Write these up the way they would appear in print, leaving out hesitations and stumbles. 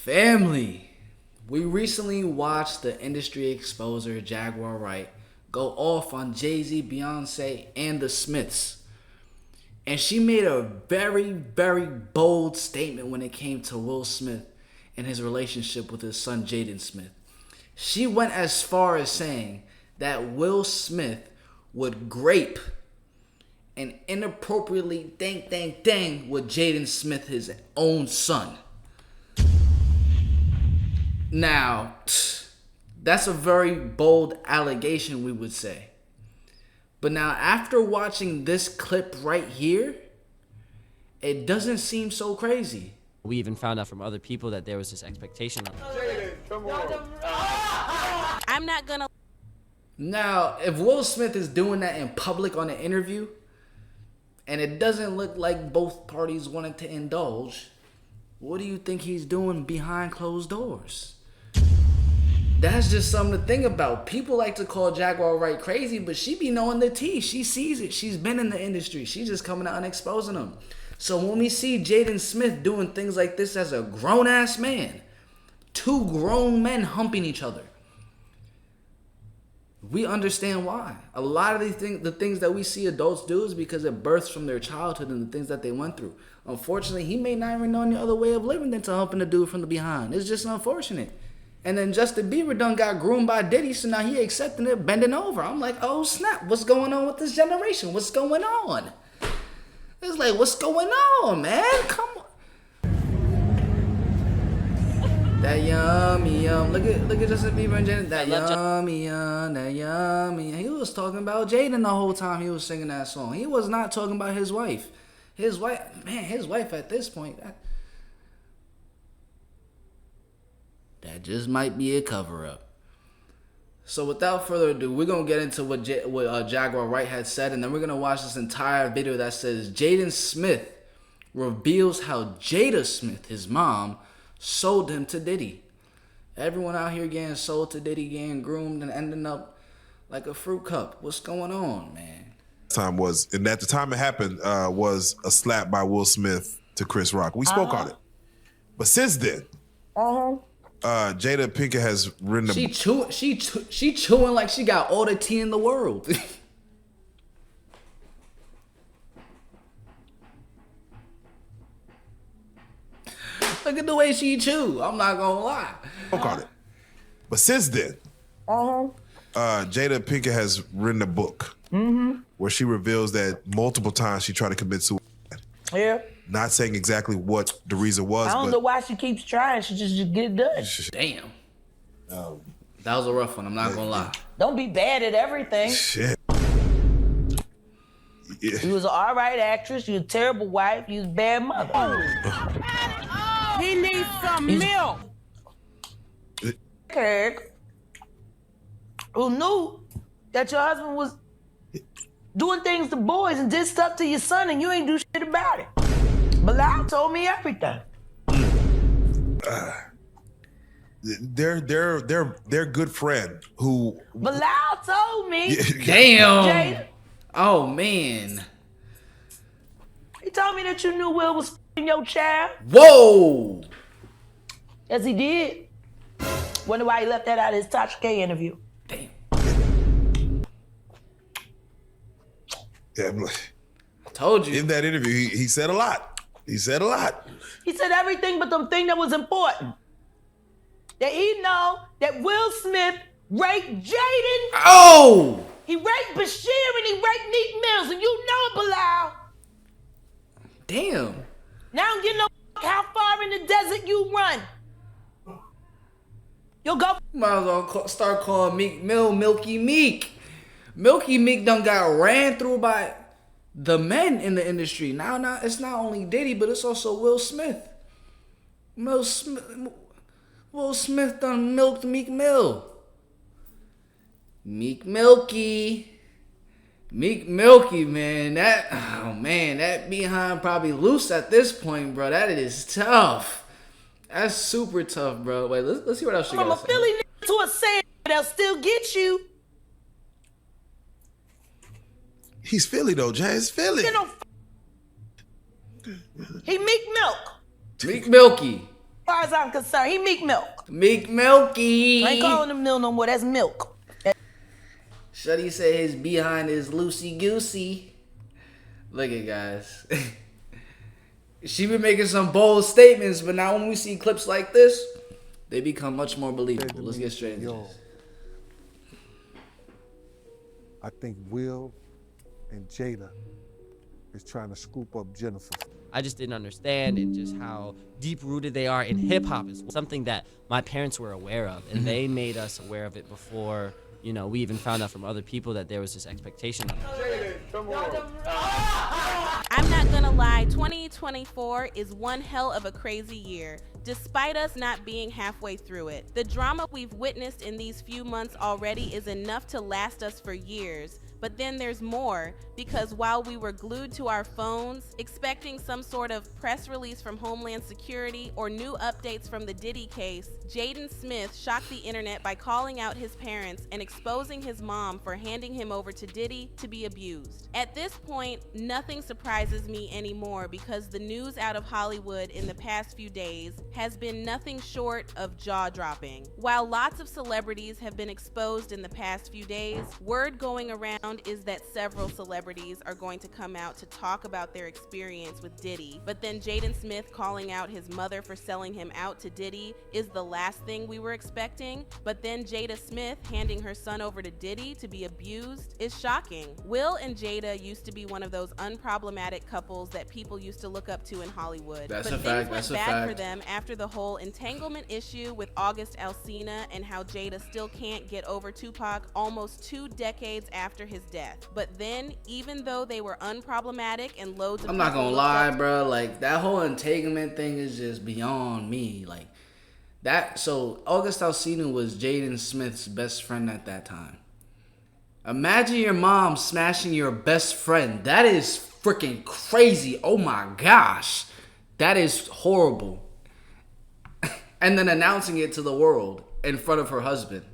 Family, we recently watched the industry exposer Jaguar Wright go off on Jay-Z, Beyonce, and the Smiths. And she made a very, very bold statement when it came to Will Smith and his relationship with his son Jaden Smith. She went as far as saying that Will Smith would grape and inappropriately dang with Jaden Smith, his own son. Now, that's a very bold allegation, we would say. But now, after watching this clip right here, it doesn't seem so crazy. We even found out from other people that there was this expectation. Jaden, come on. I'm not gonna. Now, if Will Smith is doing that in public on an interview, and it doesn't look like both parties wanted to indulge, what do you think he's doing behind closed doors? That's just something to think about. People like to call Jaguar Wright crazy, but she be knowing the tea. She sees it. She's been in the industry. She's just coming out and exposing them. So when we see Jaden Smith doing things like this as a grown-ass man, two grown men humping each other, we understand why. A lot of the things that we see adults do is because it births from their childhood and the things that they went through. Unfortunately, he may not even know any other way of living than to humping the dude from the behind. It's just unfortunate. And then Justin Bieber done got groomed by Diddy, so now he accepting it, bending over. I'm like, oh snap, what's going on with this generation? What's going on? It's like, what's going on, man? Come on. That yummy yum. Look at Justin Bieber and Jaden. That yummy yum, that yummy. He was talking about Jaden the whole time he was singing that song. He was not talking about his wife. His wife at this point, that just might be a cover-up. So without further ado, we're going to get into what Jaguar Wright had said, and then we're going to watch this entire video that says Jaden Smith reveals how Jada Smith, his mom, sold him to Diddy. Everyone out here getting sold to Diddy, getting groomed, and ending up like a fruit cup. What's going on, man? And at the time it happened, was a slap by Will Smith to Chris Rock. We spoke on it. But since then, Jada Pinkett has written She chewing like she got all the tea in the world. Look at the way she chew. I'm not gonna lie. Spoke on it. But since then, Jada Pinkett has written a book where she reveals that multiple times she tried to commit suicide. Yeah. Not saying exactly what the reason was. I don't know why she keeps trying. She just get it done. Damn. That was a rough one. I'm not gonna lie. Don't be bad at everything. Shit. Yeah. You was an all right actress. You was a terrible wife. You was a bad mother. He needs some milk. Okay. Who knew that your husband was doing things to boys and did stuff to your son and you ain't do shit about it? Bilal told me everything. Their good friend who Bilal told me. Damn. Jaden, Oh man. he told me that you knew Will was f***ing your child. Whoa. Yes, he did. Wonder why he left that out of his Tasha K interview. Damn. yeah, Told you. in that interview he said a lot. He said a lot. He said everything but the thing that was important. That he know that Will Smith raped Jaden. Oh. He raped Bashir and he raped Meek Mills, and you know it, Bilal. Damn. Now I don't give no f- how far in the desert you run. You'll go. Might as well start calling Meek Mill Milky Meek. Milky Meek done got ran through by the men in the industry. Now it's not only Diddy, but it's also Will Smith. Will Smith done milked Meek Mill. Meek Milky, man. That behind probably loose at this point, bro. That is tough. That's super tough, bro. Wait, let's see what else she got. From a Philly nigga to a Sam, they'll still get you. He's Philly though, Jay. It's Philly. You know, he Meek Milk. Meek Milky. far as I'm concerned, he Meek Milk. Meek Milky. I ain't calling him Mill no more. That's Milk. Shuddy said his behind is loosey goosey. Look at guys. She been making some bold statements, but now when we see clips like this, they become much more believable. Let's get straight into this. I think Will and Jada is trying to scoop up Jennifer. I just didn't understand and just how deep rooted they are in hip hop is something that my parents were aware of, and they made us aware of it before, you know, we even found out from other people that there was this expectation. I'm not gonna lie, 2024 is one hell of a crazy year, despite us not being halfway through it. The drama we've witnessed in these few months already is enough to last us for years. But then there's more, because while we were glued to our phones, expecting some sort of press release from Homeland Security or new updates from the Diddy case, Jaden Smith shocked the internet by calling out his parents and exposing his mom for handing him over to Diddy to be abused. At this point, nothing surprises me anymore because the news out of Hollywood in the past few days has been nothing short of jaw-dropping. While lots of celebrities have been exposed in the past few days, word going around is that several celebrities are going to come out to talk about their experience with Diddy, but then Jaden Smith calling out his mother for selling him out to Diddy is the last thing we were expecting, but then Jada Smith handing her son over to Diddy to be abused is shocking. Will and Jada used to be one of those unproblematic couples that people used to look up to in Hollywood, That's but a things fact. went That's a bad fact. for them after the whole entanglement issue with August Alsina and how Jada still can't get over Tupac almost 2 decades after his death. But then, even though they were unproblematic and loads of I'm not people gonna looked lie, up to bro. Like, that whole entanglement thing is just beyond me. Like, that. So August Alsina was Jaden Smith's best friend at that time. Imagine your mom smashing your best friend. That is freaking crazy. Oh my gosh, that is horrible. And then announcing it to the world in front of her husband.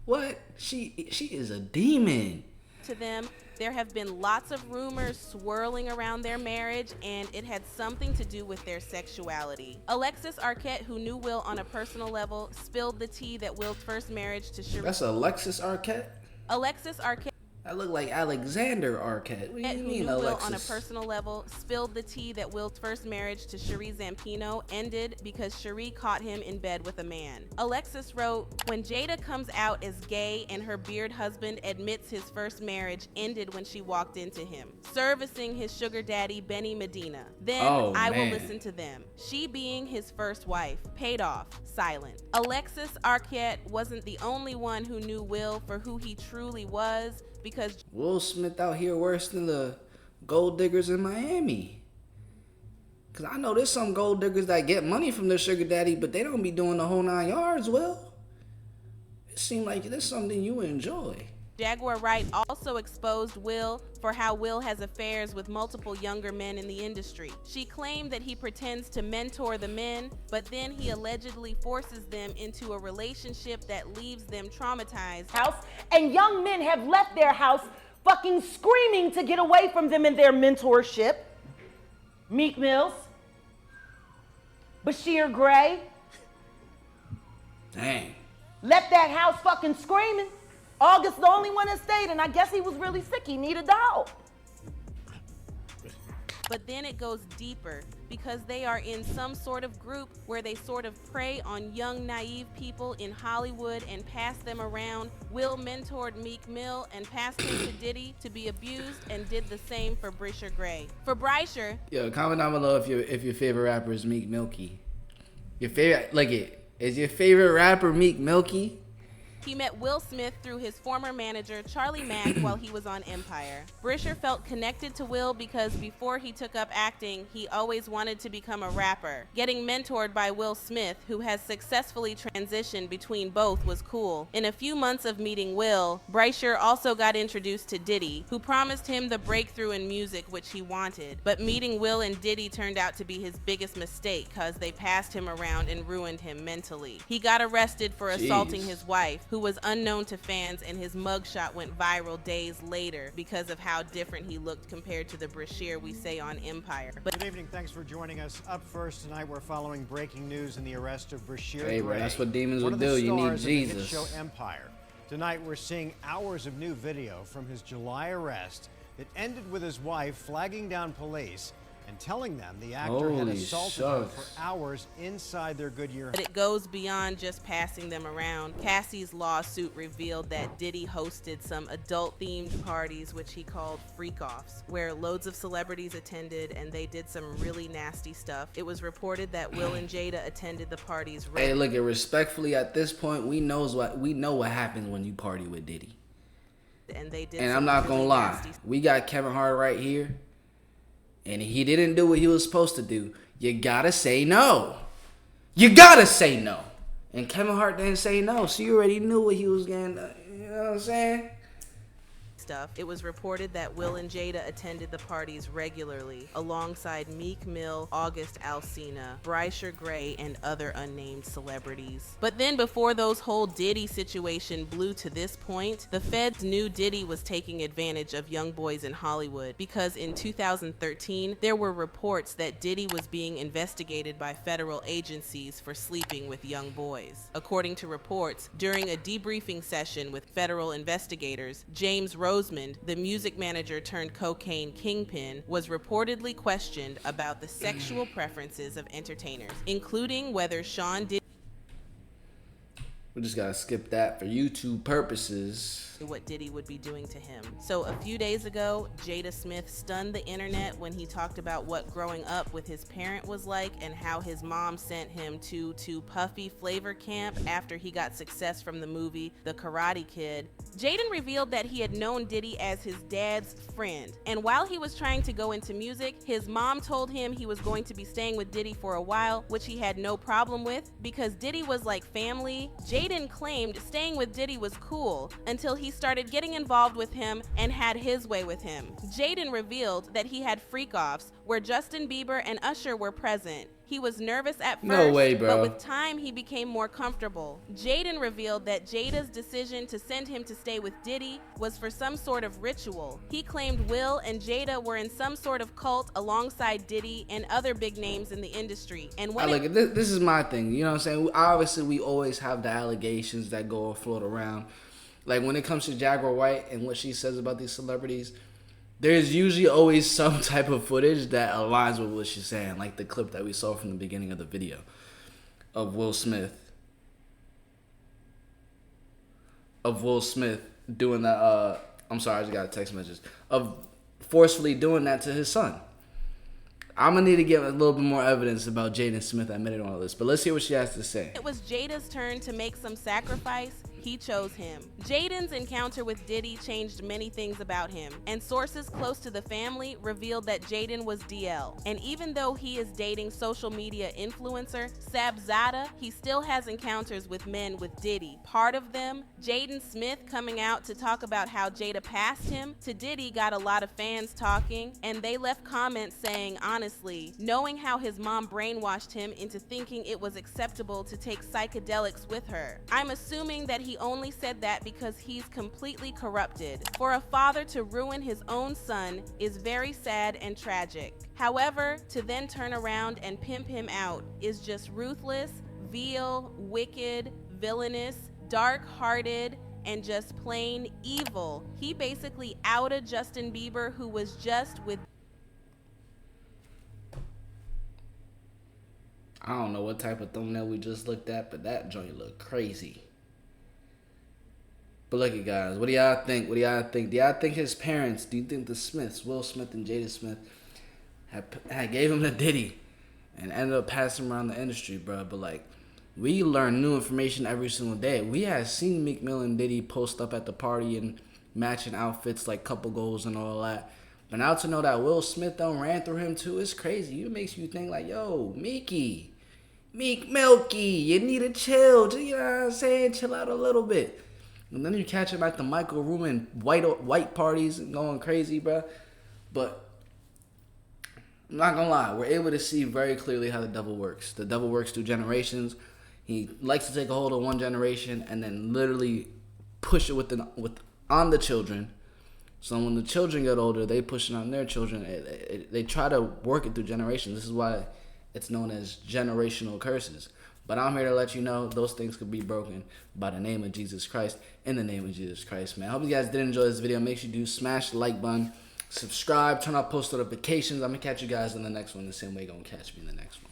What? She is a demon. to them. There have been lots of rumors swirling around their marriage, and it had something to do with their sexuality. Alexis Arquette, who knew Will on a personal level, spilled the tea that Will's first marriage to Cherie. That's Alexis Arquette? Alexis Arquette, That look like Alexander Arquette. What do you who mean, knew Will Alexis? on a personal level, spilled the tea that Will's first marriage to Cherie Zampino ended because Cherie caught him in bed with a man. Alexis wrote, "When Jada comes out as gay and her beard husband admits his first marriage ended when she walked into him, servicing his sugar daddy Benny Medina. Then I will listen to them. She being his first wife, paid off, silent." Alexis Arquette wasn't the only one who knew Will for who he truly was, because Will Smith out here worse than the gold diggers in Miami. Cause I know there's some gold diggers that get money from their sugar daddy, but they don't be doing the whole 9 yards. Will, it seemed like there's something you enjoy. Jaguar Wright also exposed Will for how Will has affairs with multiple younger men in the industry. She claimed that he pretends to mentor the men, but then he allegedly forces them into a relationship that leaves them traumatized. House, and young men have left their house fucking screaming to get away from them in their mentorship. Meek Mills, Bashir Gray, Dang. left that house fucking screaming. August, the only one that stayed, and I guess he was really sick. He needed a dog. But then it goes deeper, because they are in some sort of group where they sort of prey on young, naive people in Hollywood and pass them around. Will mentored Meek Mill and passed him to Diddy to be abused, and did the same for Brisher Gray. For Brisher, Yo, comment down below if your favorite rapper is Meek Milky. Your favorite, is your favorite rapper Meek Milky? he met Will Smith through his former manager, Charlie Mack, while he was on Empire. Brisher felt connected to Will because before he took up acting, he always wanted to become a rapper. Getting mentored by Will Smith, who has successfully transitioned between both, was cool. In a few months of meeting Will, Brisher also got introduced to Diddy, who promised him the breakthrough in music which he wanted. But meeting Will and Diddy turned out to be his biggest mistake, cause they passed him around and ruined him mentally. He got arrested for assaulting his wife, who who was unknown to fans, and his mugshot went viral days later because of how different he looked compared to the Brashear we say on Empire. But good evening, thanks for joining us. Up first tonight, we're following breaking news in the arrest of Brashear Hey, bro, Gray, that's what demons one would of the do. You need stars of the hit Jesus. show Empire. Tonight, we're seeing hours of new video from his July arrest. It ended with his wife flagging down police and telling them the actor had Holy assaulted her shucks. for hours inside their Goodyear. it goes beyond just passing them around. Cassie's lawsuit revealed that Diddy hosted some adult-themed parties, which he called freak-offs, where loads of celebrities attended and they did some really nasty stuff. It was reported that Will and Jada attended the parties. Hey, look, respectfully, at this point, we know what happens when you party with Diddy. And they did. And some I'm not really gonna lie, nasty we got Kevin Hart right here, and he didn't do what he was supposed to do. You gotta say no. You gotta say no. And Kevin Hart didn't say no, so you already knew what he was getting. You know what I'm saying? stuff. It was reported that Will and Jada attended the parties regularly, alongside Meek Mill, August Alsina, Brashear Gray, and other unnamed celebrities. But then before those whole Diddy situation blew to this point, the feds knew Diddy was taking advantage of young boys in Hollywood, because in 2013, there were reports that Diddy was being investigated by federal agencies for sleeping with young boys. According to reports, during a debriefing session with federal investigators, James Rosemond, the music manager turned cocaine kingpin, was reportedly questioned about the sexual preferences of entertainers, including whether Sean Diddy We just gotta skip that for YouTube purposes. what Diddy would be doing to him. So a few days ago, Jada Smith stunned the internet when he talked about what growing up with his parent was like and how his mom sent him to Puffy Flavor Camp after he got success from the movie The Karate Kid. Jaden revealed that he had known Diddy as his dad's friend, and while he was trying to go into music, his mom told him he was going to be staying with Diddy for a while, which he had no problem with because Diddy was like family. Jaden claimed staying with Diddy was cool until he started getting involved with him and had his way with him. Jaden revealed that he had freak-offs where Justin Bieber and Usher were present. He was nervous at first, No way, bro. but with time he became more comfortable. Jaden revealed that Jada's decision to send him to stay with Diddy was for some sort of ritual. He claimed Will and Jada were in some sort of cult alongside Diddy and other big names in the industry. And when Look, this is my thing. You know what I'm saying? Obviously, we always have the allegations that go float around. Like when it comes to Jaguar White and what she says about these celebrities, there's usually always some type of footage that aligns with what she's saying, like the clip that we saw from the beginning of the video of Will Smith doing that. I'm sorry, I just got a text message of forcefully doing that to his son. I'm gonna need to get a little bit more evidence about Jaden Smith admitted on all this, but let's hear what she has to say. it was Jada's turn to make some sacrifice, he chose him. Jaden's encounter with Diddy changed many things about him, and sources close to the family revealed that Jaden was DL. And even though he is dating social media influencer Sabzada, he still has encounters with men with Diddy. Part of them, Jaden Smith coming out to talk about how Jada passed him to Diddy, got a lot of fans talking, and they left comments saying, honestly, knowing how his mom brainwashed him into thinking it was acceptable to take psychedelics with her. I'm assuming that he only said that because he's completely corrupted. For a father to ruin his own son is very sad and tragic. However, to then turn around and pimp him out is just ruthless, vile, wicked, villainous, dark-hearted, and just plain evil. He basically outed Justin Bieber, who was just with I don't know what type of thumbnail we just looked at, but that joint looked crazy. But look at guys, what do y'all think? Do y'all think his parents, do you think the Smiths, Will Smith and Jada Smith, had gave him to Diddy and ended up passing him around the industry, bro? But like, we learn new information every single day. We had seen Meek Mill and Diddy post up at the party in matching outfits like couple goals and all that. But now to know that Will Smith done ran through him too, it's crazy. It makes you think like, yo, Meek Milky, you need to chill. You know what I'm saying? Chill out a little bit. And then you catch him at the Michael Room and white parties and going crazy, bro. But I'm not gonna lie, we're able to see very clearly how the devil works. The devil works through generations. He likes to take a hold of one generation and then literally push it on the children. So when the children get older, they push it on their children. They try to work it through generations. This is why it's known as generational curses. But I'm here to let you know those things could be broken by the name of Jesus Christ. In the name of Jesus Christ, man. I hope you guys did enjoy this video. Make sure you do smash the like button, subscribe, turn on post notifications. I'm going to catch you guys in the next one the same way you're going to catch me in the next one.